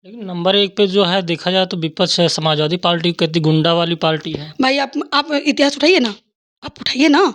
लेकिन नंबर 1 पे जो है देखा जाए तो विपक्ष है, समाजवादी पार्टी कितनी गुंडा वाली पार्टी है। भाई आप इतिहास उठाइए ना, आप उठाइए ना।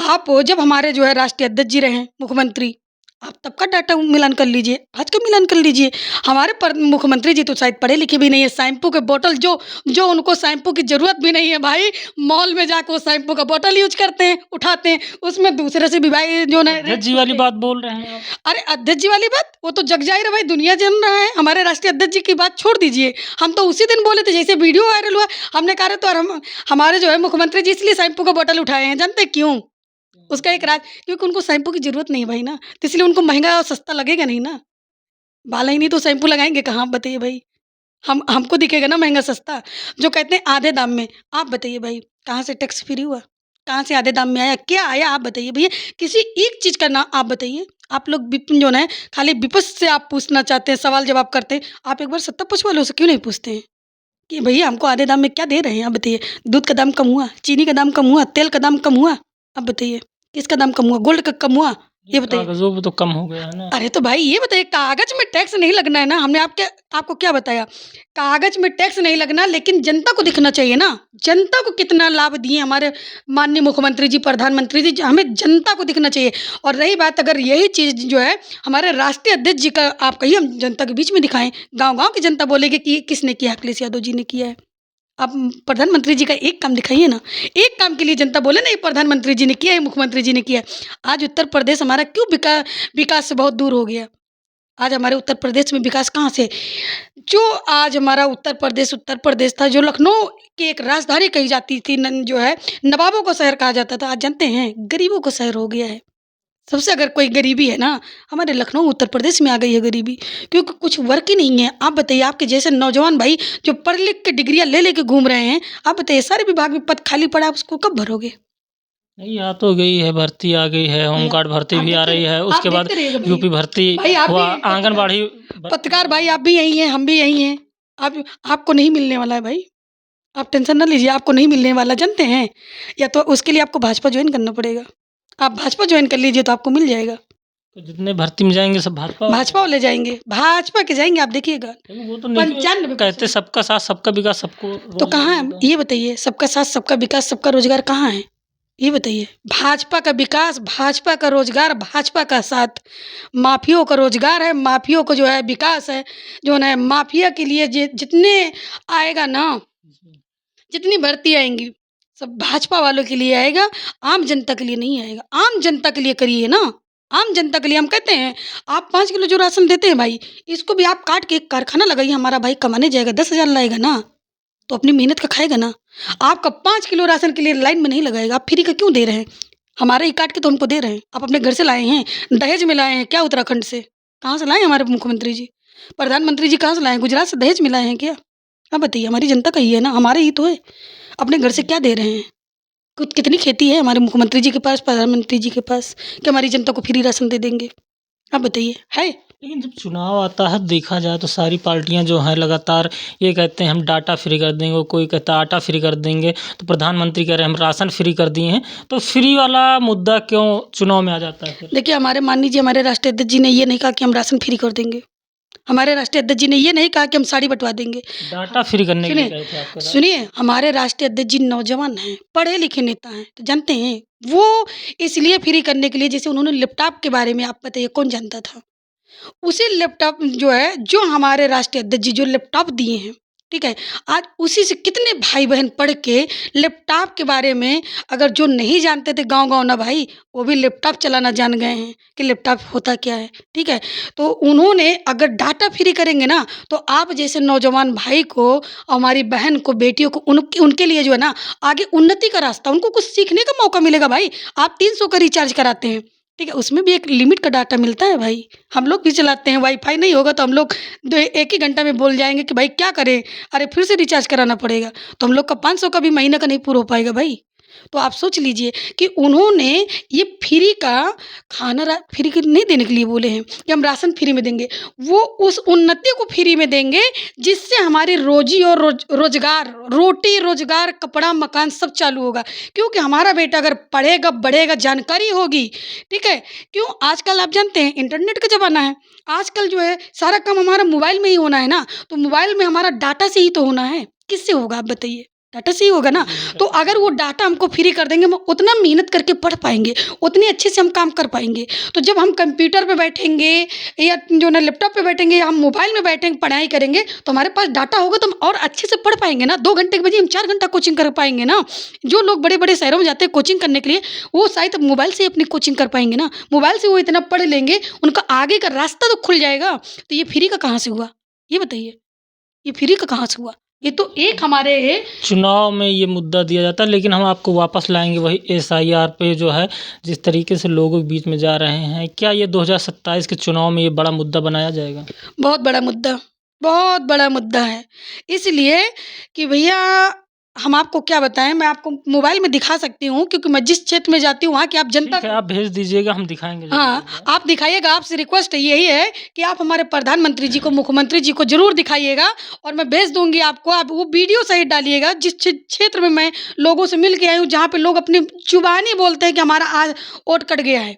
आप जब हमारे जो है राष्ट्रीय अध्यक्ष जी रहे मुख्यमंत्री, आप तब का डाटा मिलान कर लीजिए, आज का मिलान कर लीजिए। हमारे मुख्यमंत्री जी तो शायद पढ़े लिखे भी नहीं है। शैम्पू के बोतल जो जो उनको शैम्पू की जरूरत भी नहीं है भाई, मॉल में जाकर वो शैम्पू का बोतल यूज करते हैं, उठाते हैं, उसमें दूसरे से भी भाई जो ना अध्यक्ष जी वाली बात बोल रहे हैं आप। अरे अध्यक्ष जी वाली बात वो तो जग जाहिर है भाई, दुनिया जान रहा है। हमारे राष्ट्रीय अध्यक्ष जी की बात छोड़ दीजिए, हम तो उसी दिन बोले थे जैसे वीडियो वायरल हुआ। हमने कहा तो हमारे जो है मुख्यमंत्री जी इसलिए शैम्पू का बोतल उठाए हैं, जानते हैं क्यों? उसका एक राज, क्योंकि उनको शैम्पू की ज़रूरत नहीं है भाई ना, तो इसलिए उनको महँगा और सस्ता लगेगा नहीं ना। बाल ही नहीं तो शैम्पू लगाएँगे कहाँ, आप बताइए भाई? हमको दिखेगा ना महँगा सस्ता, जो कहते हैं आधे दाम में। आप बताइए भाई, कहाँ से टैक्स फ्री हुआ? कहाँ से आधे दाम में आया? क्या आया आप बताइए भैया? किसी एक चीज़ का ना आप बताइए। आप लोग जो है खाली विपक्ष से आप पूछना चाहते हैं, सवाल जवाब करते हैं। आप एक बार सत्ता पक्ष वालों से क्यों नहीं पूछते हैं कि भैया हमको आधे दाम में क्या दे रहे हैं? आप बताइए। दूध का दाम कम हुआ, चीनी का दाम कम हुआ, तेल का दाम कम हुआ? आप बताइए, किसका दाम कम हुआ? गोल्ड का कम हुआ? ये बताइए। कागज़ों पे तो कम हो गया है ना। अरे तो भाई ये बताइए, कागज़ में टैक्स नहीं लगना है ना, हमने आपको क्या बताया? कागज़ में टैक्स नहीं लगना, लेकिन जनता को दिखना चाहिए ना, जनता को कितना लाभ दिए हमारे माननीय मुख्यमंत्री जी, प्रधानमंत्री जी, हमें जनता को दिखना चाहिए। और रही बात अगर यही चीज़ जो है हमारे राष्ट्रीय अध्यक्ष जी का आप कहिए हम जनता के बीच में दिखाएँ, गाँव-गाँव की जनता बोलेगी कि किसने किया है? अखिलेश यादव जी ने किया है। आप प्रधानमंत्री जी का एक काम दिखाइए ना, एक काम के लिए जनता बोले ना ये प्रधानमंत्री जी ने किया है, मुख्यमंत्री जी ने किया है। आज उत्तर प्रदेश हमारा क्यों विकास से बहुत दूर हो गया? आज हमारे उत्तर प्रदेश में विकास कहाँ से? जो आज हमारा उत्तर प्रदेश था, जो लखनऊ की एक राजधानी कही जाती थी, जो है नवाबों का शहर कहा जाता था, आज जानते हैं गरीबों का शहर हो गया है। सबसे अगर कोई गरीबी है ना, हमारे लखनऊ उत्तर प्रदेश में आ गई है गरीबी, क्योंकि कुछ वर्क ही नहीं है। आप बताइए, आपके जैसे नौजवान भाई जो पढ़ लिख के डिग्रियां ले लेके घूम रहे हैं, आप बताइए सारे विभाग में पद खाली पड़ा, आप उसको कब भरोगे? नहीं, आ तो गई है, भर्ती आ गई है, भाई होमगार्ड भर्ती आप भी आ देखते रही है, आप उसके बाद देखते रहिएगा भाई। यूपी भर्ती भाई आप हुआ, भी आंगनबाड़ी पत्रकार भाई आप भी यही हैं, हम भी यही हैं। आप आपको नहीं मिलने वाला है भाई, आप टेंशन ना लीजिए, आपको नहीं मिलने वाला जानते हैं? या तो उसके लिए आपको भाजपा ज्वाइन करना पड़ेगा। आप भाजपा ज्वाइन कर लीजिए तो आपको मिल जाएगा। तो जितने भर्ती में जाएँगे सब भाजपा वाले। भाजपा वाले जाएँगे, भाजपा के जाएँगे आप देखिएगा। लेकिन वो तो नहीं 95% कहते सबका साथ सबका विकास सबको तो रोज़गार कहाँ है? देगा। ये बताइए, सबका साथ, सबका विकास, सबका रोज़गार कहाँ है? ये बताइए। भाजपा का विकास, भाजपा का रोज़गार, भाजपा का साथ। माफ़ियाओं का रोज़गार है, माफ़ियाओं का जो है विकास है, जो है माफ़िया के लिए जितने आएगा ना, जितनी भर्ती आएँगी, सब भाजपा वालों के लिए आएगा, आम जनता के लिए नहीं आएगा। आम जनता के लिए करिए ना, आम जनता के लिए हम कहते हैं, आप 5 किलो जो राशन देते हैं भाई, इसको भी आप काट के एक कारखाना लगाइए, हमारा भाई कमाने जाएगा, 10,000 लाएगा ना, तो अपनी मेहनत का खाएगा ना। आपका 5 किलो राशन के लिए लाइन में नहीं लगाएगा, आप फ्री का क्यों दे रहे हैं? हमारे ही काट के तो हमको दे रहे हैं, आप अपने घर से लाए हैं, दहेज में लाए हैं क्या उत्तराखंड से? कहाँ से लाए हैं हमारे मुख्यमंत्री जी? प्रधानमंत्री जी कहाँ से लाए हैं? गुजरात से दहेज में लाए हैं क्या? आप बताइए, हमारी जनता का ही है ना, हमारे ही तो है। अपने घर से क्या दे रहे हैं? कितनी खेती है हमारे मुख्यमंत्री जी के पास, प्रधानमंत्री जी के पास कि हमारी जनता को फ्री राशन दे देंगे? आप बताइए, है? लेकिन जब चुनाव आता है देखा जाए तो सारी पार्टियां जो हैं लगातार ये कहते हैं हम डाटा फ्री कर देंगे, कोई कहता है आटा फ्री कर देंगे, तो प्रधानमंत्री कह रहे हैं हम राशन फ्री कर दिए हैं, तो फ्री वाला मुद्दा क्यों चुनाव में आ जाता है फिर? देखिए, हमारे माननीय जी, हमारे राष्ट्रीय अध्यक्ष जी ने ये नहीं कहा कि हम राशन फ्री कर देंगे। हमारे राष्ट्रीय अध्यक्ष जी ने ये नहीं कहा कि हम साड़ी बँटवा देंगे। डाटा फ्री करने के लिए सुनिए, कहे थे आपके सुनिए, हमारे राष्ट्रीय अध्यक्ष जी नौजवान हैं, पढ़े-लिखे नेता हैं, तो जानते हैं, वो इसलिए फ्री करने के लिए, जैसे उन्होंने लैपटॉप के बारे में आप बताइए कौन जानता था? उसी लैपटॉप जो है, जो हमारे राष्ट्रीय अध्यक्ष जी जो लैपटॉप दिए हैं, ठीक है? आज उसी से कितने भाई-बहन पढ़ के लैपटॉप के बारे में, अगर जो नहीं जानते थे गाँव-गाँव ना भाई, वो भी लैपटॉप चलाना जान गए हैं कि लैपटॉप होता क्या है, ठीक है? तो उन्होंने अगर डाटा फ्री करेंगे ना, तो आप जैसे नौजवान भाई को, हमारी बहन को, बेटियों को, उनके लिए जो है ना, आगे उन्नति का रास्ता, उनको कुछ सीखने का मौका मिलेगा भाई। आप 300 का रिचार्ज कराते हैं, ठीक है? उसमें भी एक लिमिट का डाटा मिलता है भाई। हम लोग भी चलाते हैं, वाईफ़ाई नहीं होगा तो हम लोग 1 ही घंटा में बोल जाएँगे कि भाई क्या करें? अरे फिर से रिचार्ज कराना पड़ेगा। तो हम लोग का 500 का भी महीने का नहीं पूरा हो पाएगा भाई। तो आप सोच लीजिए कि उन्होंने ये फ्री का खाना फ्री के नहीं देने के लिए बोले हैं कि हम राशन फ्री में देंगे। वो उस उन्नति को फ्री में देंगे जिससे हमारी रोज़ी और रोज़गार, रोटी, रोज़गार, कपड़ा, मकान सब चालू होगा। क्योंकि हमारा बेटा अगर पढ़ेगा, बढ़ेगा, जानकारी होगी, ठीक है? क्यों आजकल आप जानते हैं इंटरनेट का ज़माना है। आजकल जो है सारा काम हमारा मोबाइल में ही होना है ना, तो मोबाइल में हमारा डाटा से ही तो होना है। किससे होगा आप बताइए? डाटा से ही होगा ना। तो अगर वो डाटा हमको फ्री कर देंगे, हम उतना मेहनत करके पढ़ पाएँगे, उतने अच्छे से हम काम कर पाएँगे। तो जब हम कंप्यूटर पे बैठेंगे या जो ना लैपटॉप पे बैठेंगे या हम मोबाइल में बैठेंगे, पढ़ाई करेंगे, तो हमारे पास डाटा होगा तो हम और अच्छे से पढ़ पाएँगे ना। 2 घंटे की बजाय हम 4 घंटा कोचिंग कर पाएँगे ना। जो लोग बड़े-बड़े शहरों में जाते हैं कोचिंग करने के लिए, वो शायद मोबाइल से ही अपनी कोचिंग कर पाएँगे ना। मोबाइल से वो इतना पढ़ लेंगे, उनका आगे का रास्ता तो खुल जाएगा। तो ये फ्री का कहाँ से हुआ? ये बताइए, ये फ्री का कहाँ से हुआ? ये तो एक हमारे चुनाव में ये मुद्दा दिया जाता है, लेकिन हम आपको वापस लाएँगे वही एसआईआर पे जो है, जिस तरीके से लोगों के बीच में जा रहे हैं। क्या ये 2027 के चुनाव में ये बड़ा मुद्दा बनाया जाएगा? बहुत बड़ा मुद्दा, बहुत बड़ा मुद्दा है। इसलिए कि भैया हम आपको क्या बताएँ, मैं आपको मोबाइल में दिखा सकती हूँ क्योंकि मैं जिस क्षेत्र में जाती हूँ वहाँ की आप जनता ठीक है, आप भेज दीजिएगा, हम दिखाएँगे ज़रूर हाँ, एक बार। आप दिखाइएगा, आपसे रिक्वेस्ट यही है कि आप हमारे प्रधानमंत्री जी को, मुख्यमंत्री जी को ज़रूर दिखाइएगा और मैं भेज दूँगी आपको। आप वो वीडियो सहित डालिएगा जिस क्षेत्र में मैं लोगों से मिल के आई हूँ, जहाँ पे लोग अपनी ज़ुबानी बोलते हैं कि हमारा आज वोट कट गया है।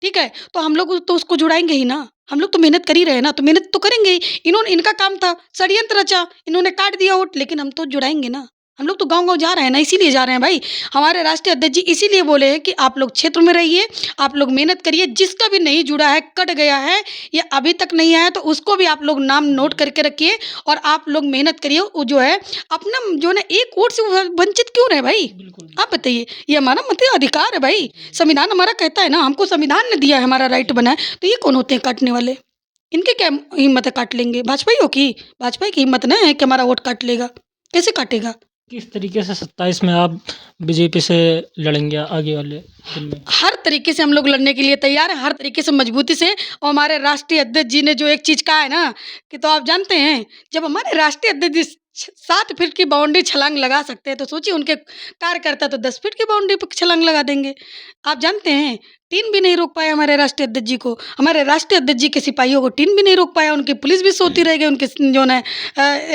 ठीक है? तो हम लोग तो उसको जुड़ाएँगे ही ना। हम लोग तो मेहनत कर ही रहे हैं ना, तो मेहनत तो करेंगे ही। इनका काम था षड्यंत्र रचा, इन्होंने काट दिया वोट, लेकिन हम तो जुड़ाएँगे ना। हम लोग तो गाँव-गाँव जा रहे हैं ना, इसीलिए जा रहे हैं भाई। हमारे राष्ट्रीय अध्यक्ष जी इसीलिए बोले हैं कि आप लोग क्षेत्र में रहिए, आप लोग मेहनत करिए, जिसका भी नहीं जुड़ा है, कट गया है या अभी तक नहीं आया, तो उसको भी आप लोग नाम नोट करके रखिए और आप लोग मेहनत करिए। वो जो है अपना जो है ना एक वोट से वंचित क्यों रहे भाई? बिल्कुल। आप बताइए, ये हमारा मत अधिकार है भाई। संविधान हमारा कहता है ना, हमको संविधान ने दिया है, हमारा राइट बना है, तो ये कौन होते हैं काटने वाले? इनकी क्या हिम्मत है काट लेंगे? भाजपाइयों की? भाजपा की हिम्मत नहीं है कि हमारा वोट काट लेगा। कैसे काटेगा? किस तरीके से 27 में आप बीजेपी से लड़ेंगे आगे वाले दिन में? हर तरीके से हम लोग लड़ने के लिए तैयार हैं, हर तरीके से मजबूती से। और हमारे राष्ट्रीय अध्यक्ष जी ने जो एक चीज़ कहा है ना कि तो आप जानते हैं, जब हमारे राष्ट्रीय अध्यक्ष जी 7 फीट की बाउंड्री छलांग लगा सकते हैं, तो सोचिए उनके कार्यकर्ता तो 10 फीट की बाउंड्री पे छलांग लगा देंगे। आप जानते हैं, टीन भी नहीं रोक पाए हमारे राष्ट्रीय अध्यक्ष जी को। हमारे राष्ट्रीय अध्यक्ष जी के सिपाहियों को टीन भी नहीं रोक पाया, उनकी पुलिस भी सोती रह गई, उनके जो है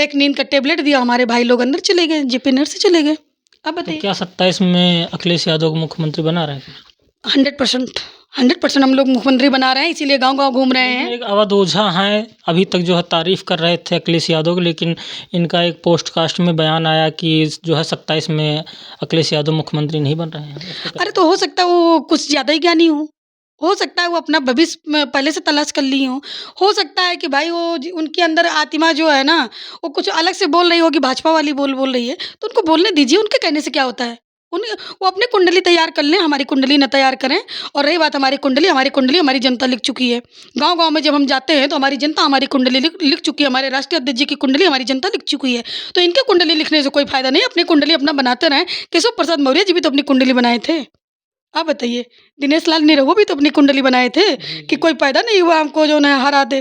एक नींद का टेबलेट दिया, हमारे भाई लोग अंदर चले गए, जेपी नर्स से चले गए। अब तो बताइए। क्या 27 में अखिलेश यादव को मुख्यमंत्री बना रहे हैं? 100% 100% हम लोग मुख्यमंत्री बना रहे हैं, इसीलिए गाँव-गाँव घूम रहे लेकिन हैं। एक अवध ओझा हैं, अभी तक जो है तारीफ़ कर रहे थे अखिलेश यादव की, लेकिन इनका एक पोस्टकास्ट में बयान आया कि जो है 27 में अखिलेश यादव मुख्यमंत्री नहीं बन रहे हैं। इस पे अरे तो हो सकता है वो कुछ ज़्यादा ही ज्ञानी हो सकता है वो अपना भविष्य में पहले से तलाश कर ली हो सकता है कि भाई वो उनके अंदर आत्मा जो है ना, वो कुछ अलग से बोल रही होगी, भाजपा वाली बोल रही है, तो उनको बोलने दीजिए, उनके कहने से क्या होता है। उन वो अपनी कुंडली तैयार कर लें, हमारी कुंडली ना तैयार करें। और रही बात हमारी कुंडली हमारी जनता लिख चुकी है। गाँव-गाँव में जब हम जाते हैं तो हमारी जनता हमारी कुंडली लिख चुकी है, हमारे राष्ट्रीय अध्यक्ष जी की कुंडली हमारी जनता लिख चुकी है। तो इनके कुंडली लिखने से कोई फ़ायदा नहीं, अपनी कुंडली अपना बनाते रहें। केशव प्रसाद मौर्य जी भी तो अपनी कुंडली बनाए थे। आप बताइए, दिनेश लाल निरहू भी तो अपनी कुंडली बनाए थे कि कोई फ़ायदा नहीं हुआ हमको जो है हरा दे।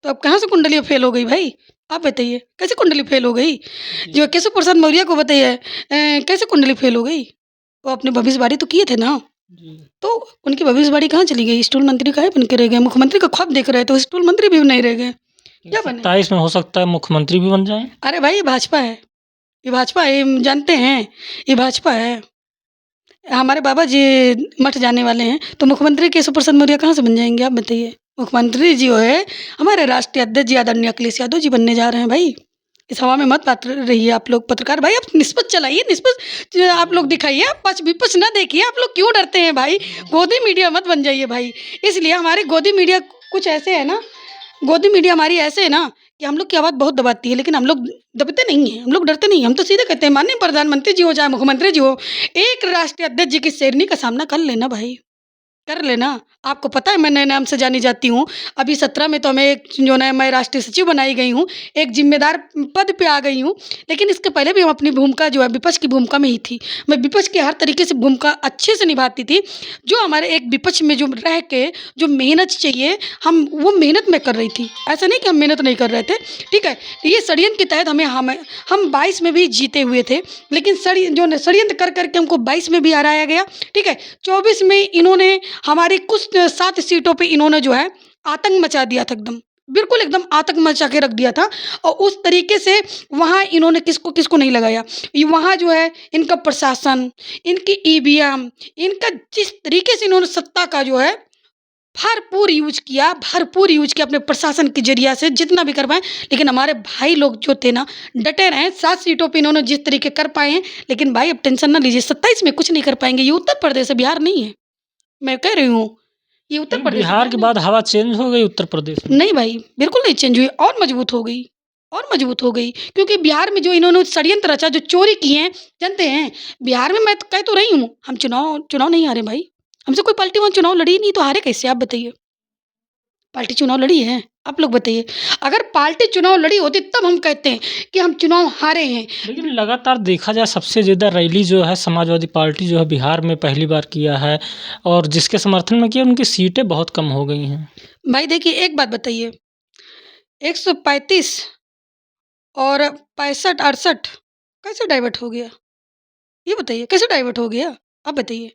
तो अब कहाँ से कुंडली फ़ेल हो गई भाई? आप बताइए, कैसे कुंडली फ़ेल हो गई? जो केशव प्रसाद मौर्य को बताइए कैसे कुंडली फ़ेल हो गई? वो अपनी भविष्यवाणी तो किए थे ना, जी। तो उनकी भविष्यवाणी कहाँ चली गई? स्टूल मंत्री काहे बन के रह गए? मुख्यमंत्री का ख्वाब देख रहे थे, स्टूल मंत्री भी नहीं रह गए। क्या बने? 27 में हो सकता है मुख्यमंत्री भी बन जाएँ। अरे भाई ये भाजपा है, ये भाजपा है, ये जानते हैं, ये भाजपा है। हमारे बाबा जी मठ जाने वाले हैं, तो मुख्यमंत्री केशव प्रसाद मौर्य कहाँ से बन जाएँगे आप बताइए? मुख्यमंत्री जी जो है, हमारे राष्ट्रीय अध्यक्ष जी आदरणीय अखिलेश यादव जी बनने जा रहे हैं भाई। इस हवा में मत बात रहिए आप लोग पत्रकार भाई, आप निष्पक्ष चलाइए, निष्पक्ष आप लोग दिखाइए, आप पक्ष-विपक्ष ना देखिए, आप लोग क्यों डरते हैं भाई? गोदी मीडिया मत बन जाइए भाई। इसलिए हमारे गोदी मीडिया कुछ ऐसे है ना, गोदी मीडिया हमारी ऐसे है ना कि हम लोग की आवाज़ बहुत दबाती है, लेकिन हम लोग दबते नहीं हैं, हम लोग डरते नहीं हैं। हम तो सीधे कहते हैं माननीय प्रधानमंत्री जी हो चाहे मुख्यमंत्री जी हो, एक राष्ट्रीय अध्यक्ष जी की शेरनी का सामना कर लेना भाई, कर लेना। आपको पता है मैं नए नाम से जानी जाती हूँ। अभी 17 में तो हमें एक जो है मैं राष्ट्रीय सचिव बनाई गई हूँ, एक ज़िम्मेदार पद पे आ गई हूँ। लेकिन इसके पहले भी हम अपनी भूमिका जो है विपक्ष की भूमिका में ही थी। मैं विपक्ष की हर तरीके से भूमिका अच्छे से निभाती थी। जो हमारे एक विपक्ष में जो रह के जो मेहनत चाहिए, हम वो मेहनत मैं कर रही थी। ऐसा नहीं कि हम मेहनत नहीं कर रहे थे, ठीक है? ये षड्यंत्र के तहत हम 22 में भी जीते हुए थे, लेकिन षड्यंत्र कर के हमको 22 में भी हराया गया, ठीक है? 24 में इन्होंने हमारी कुछ 7 सीटों पे इन्होंने जो है आतंक मचा दिया था एकदम, बिल्कुल एकदम आतंक मचा के रख दिया था। और उस तरीके से वहाँ इन्होंने किसको नहीं लगाया। वहाँ जो है इनका प्रशासन, इनकी ईवीएम, इनका जिस तरीके से इन्होंने सत्ता का जो है भरपूर यूज़ किया अपने प्रशासन के ज़रिया से जितना भी कर पाएँ। लेकिन हमारे भाई लोग जो थे ना, डटे रहे। 7 सीटों पे इन्होंने जिस तरीके कर पाए हैं, लेकिन भाई अब टेंशन ना लीजिए, 27 में कुछ नहीं कर पाएँगे। ये उत्तर प्रदेश है, बिहार नहीं है। मैं कह रही हूँ, ये उत्तर लेकिन प्रदेश है, बिहार बिहार के नहीं बाद हवा चेंज हो गई उत्तर प्रदेश है। में। नहीं भाई, बिल्कुल नहीं चेंज हुई, और मजबूत हो गई। क्योंकि बिहार में जो इन्होंने षड्यंत्र रचा, जो चोरी किए हैं, जानते हैं, बिहार में मैं तो कह तो रही हूँ, हम चुनाव नहीं हारे भाई। हमसे कोई पार्टी वहाँ चुनाव लड़ी ही नहीं, तो हारे कैसे आप बताइए? पार्टी चुनाव लड़ी है? आप लोग बताइए। अगर पार्टी चुनाव लड़ी होती तब हम कहते हैं कि हम चुनाव हारे हैं। लेकिन लगातार देखा जाए सबसे ज़्यादा रैली जो है समाजवादी पार्टी जो है बिहार में पहली बार किया है और जिसके समर्थन में किया उनकी सीटें बहुत कम हो गई हैं। भाई देखिए, एक बात बताइए, 135 और 65-68 कैसे डाइवर्ट हो गया? ये बताइए, कैसे डाइवर्ट हो गया? आप बताइए।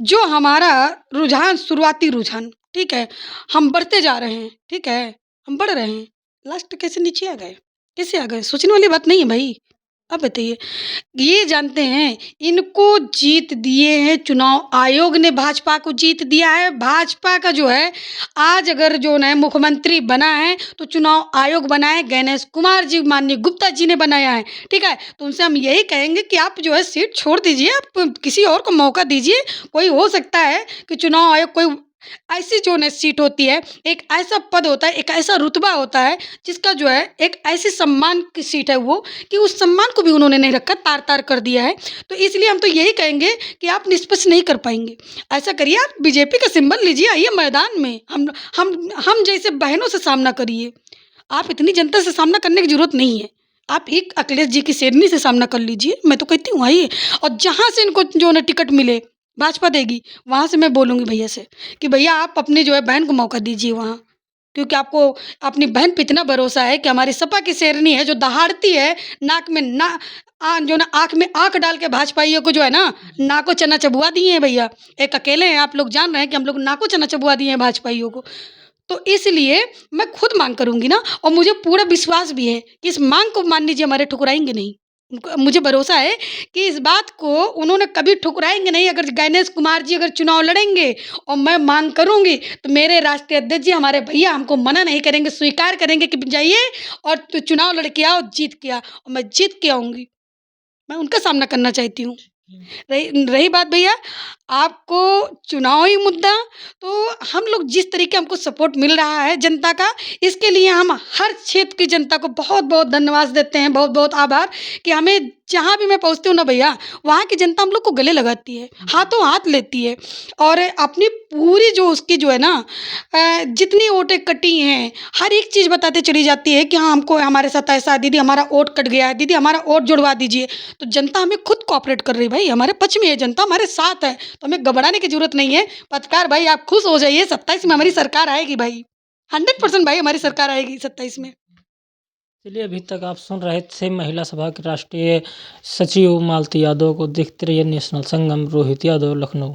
जो हमारा शुरुआती रुझान, ठीक है? हम बढ़ते जा रहे हैं, ठीक है? हम बढ़ रहे हैं, लास्ट कैसे नीचे आ गए? कैसे आ गए? सोचने वाली बात नहीं है भाई। आप बताइए। ये जानते हैं, इनको जीत दिए हैं चुनाव आयोग ने, भाजपा को जीत दिया है। भाजपा का जो है, आज अगर जो है मुख्यमंत्री बना है, तो चुनाव आयोग बना है गणेश कुमार जी, माननीय गुप्ता जी ने बनाया है, ठीक है? तो उनसे हम यही कहेंगे कि आप जो है सीट छोड़ दीजिए, आप किसी और को मौका दीजिए। कोई हो सकता है कि चुनाव आयोग कोई ऐसी जो है सीट होती है, एक ऐसा पद होता है, एक ऐसा रुतबा होता है, जिसका जो है एक ऐसी सम्मान की सीट है वो, कि उस सम्मान को भी उन्होंने नहीं रखा, तार-तार कर दिया है। तो इसलिए हम तो यही कहेंगे कि आप निष्पक्ष नहीं कर पाएँगे। ऐसा करिए, आप बीजेपी का सिंबल लीजिए, आइए मैदान में, हम जैसे बहनों से सामना करिए। आप इतनी जनता से सामना करने की ज़रूरत नहीं है। आप एक अखिलेश जी की शेरनी से सामना कर लीजिए, मैं तो कहती हूँ आइए। और जहाँ से इनको जो है ना टिकट मिले, भाजपा देगी, वहाँ से मैं बोलूँगी भैया से कि भैया आप अपनी जो है बहन को मौका दीजिए वहाँ। क्योंकि आपको अपनी बहन पे इतना भरोसा है कि हमारी सपा की शेरनी है, जो दहाड़ती है, नाक में ना जो ना आँख में आँख डाल के भाजपाइयों को जो है ना, नाको चना चबुआ दिए हैं भैया। एक अकेले हैं, आप लोग जान रहे हैं कि हम लोग नाको चना चबुआ दिए हैं भाजपाइयों को। तो इसलिए मैं खुद माँग करूँगी ना, और मुझे पूरा विश्वास भी है कि इस माँग को मान लीजिए हमारे ठुकराएँगे नहीं। उनको मुझे भरोसा है कि इस बात को उन्होंने कभी ठुकराएँगे नहीं। अगर गणेश कुमार जी अगर चुनाव लड़ेंगे और मैं माँग करूँगी, तो मेरे राष्ट्रीय अध्यक्ष जी, हमारे भैया हमको मना नहीं करेंगे, स्वीकार करेंगे कि जाइए और तो चुनाव लड़ के आओ, जीत के आओ, और मैं जीत के आऊँगी। मैं उनका सामना करना चाहती हूँ। रही रही बात भैया, आपको चुनावी मुद्दा, तो हम लोग जिस तरीके हमको सपोर्ट मिल रहा है जनता का, इसके लिए हम हर क्षेत्र की जनता को बहुत-बहुत धन्यवाद देते हैं, बहुत-बहुत आभार कि हमें जहाँ भी मैं पहुँचती हूँ ना भैया, वहाँ की जनता हम लोग को गले लगाती है, हाथों हाथ लेती है, और अपनी पूरी जो उसकी जो है ना जितनी वोटें कटी हैं, हर एक चीज़ बताते चली जाती है कि हाँ, हमको हमारे साथ ऐसा है, दीदी हमारा वोट कट गया है, दीदी हमारा वोट जुड़वा दीजिए। तो जनता हमें खुद कोऑपरेट कर रही है भाई, हमारे पक्ष में है जनता, हमारे साथ है, तो हमें घबराने की ज़रूरत नहीं है। पत्रकार भाई आप खुश हो जाइए, 27 में हमारी सरकार आएगी भाई, 100% भाई हमारी सरकार आएगी 27 में। चलिए अभी तक आप सुन रहे थे महिला सभा के राष्ट्रीय सचिव मालती यादव को। देखते रहिए नेशनल संगम। रोहित यादव, लखनऊ।